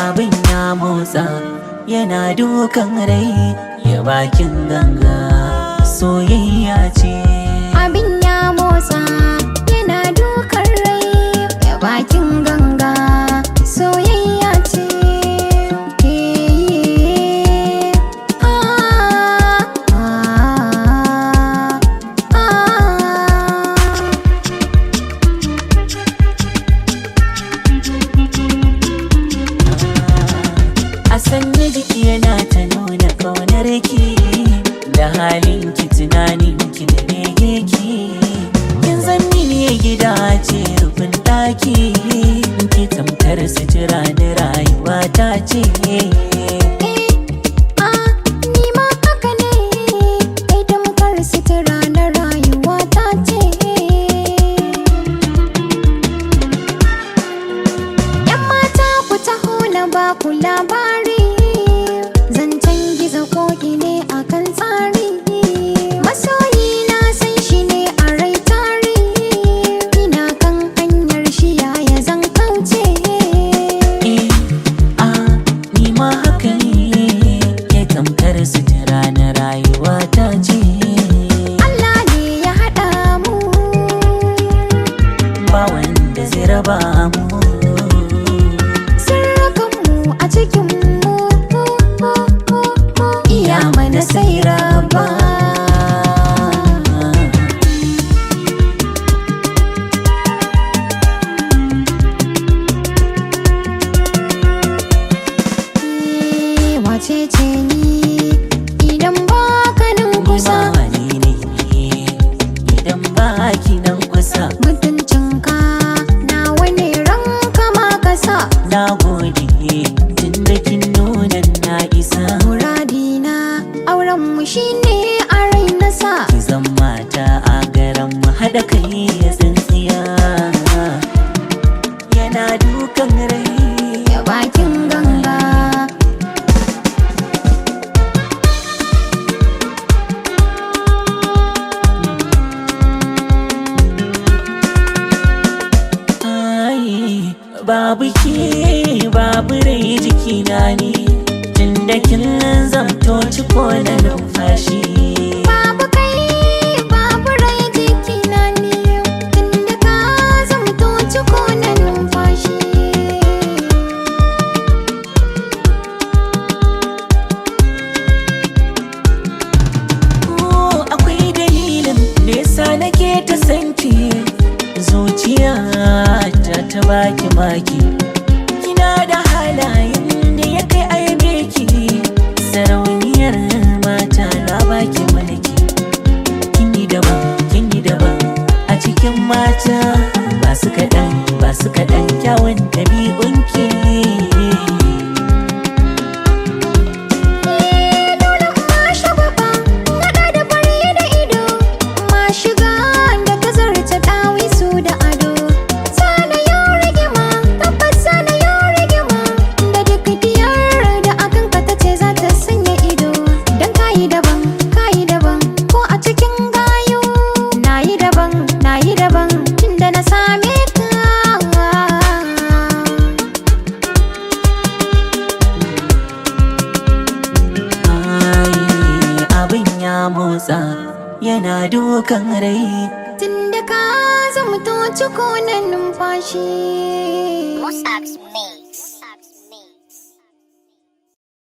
Abin ya motsa yana dukan rai ya bakin ganga soyayya ce. Abin ya motsa yana dukan rai ya bakin ganga soyayya ce. A sanya jiki yana ta nuna ƙaunar ki da halin ki, tunanin ki da bege ki. Kin san mini gida ce rufin ɗaki, ki tamkar sutura da rayuwa ta ce. Ni ma haka ne, kai tamkar sutura na rayuwa ta ce. Yan mata ku taho na ba ku labari, zancen gizo koki ne akan tsari. Masoyi na san shi ne a rai tari, ina kan hanyar shi yaya zan kauce. Ni ma haka ne, ke tamkar sutura na rayuwa ta ce. Allah ne ya haɗa mu, Ba wanda zai raba mu. sirrikanmu a cikinmu, iya mana sai raba. Wace ce ni idan ba ka nan kusa? Ni ma wane ne idan ba ki nan kusa? Mutuncinka nawa ne ranka ma ka sa. Na gode tun da kin nuna na isa. Muradina aurenmu shine a rai na sa. Ki zan mata a garan mu haɗa kai ya tsintsiya, yana dukan rai Ya bakin ganga. babu ke babu rai jikina ne, tun da kin zamto ciko na numfashi. Babu kai babu rai jikina ne, tunda ka zamto ciko na numfashi. Akwai dalilin da yasa nake ta sanki, zuciya ta baki maki. Kina da halayen da ya kai aibe ki, sarauniyar mata na baki mulki. Kin yi daban a cikin mata, ba su kaɗan kyawun ɗabi'unki. Dole ma shagwaba, naɗa da fari da ido, ma shiga da ta zarce ɗawisu da ado. Sana yau rigima, tabbas sana yau rigima, da duk diyar da akan ka ta ce za ta sanya ido. Dan kayi daban, ko a cikin gayu, nayi daban, tunda na same ka. Abin ya motsa yana dukan rai. Tunda ka zamto ciko na numfashi. Mossack's Mix.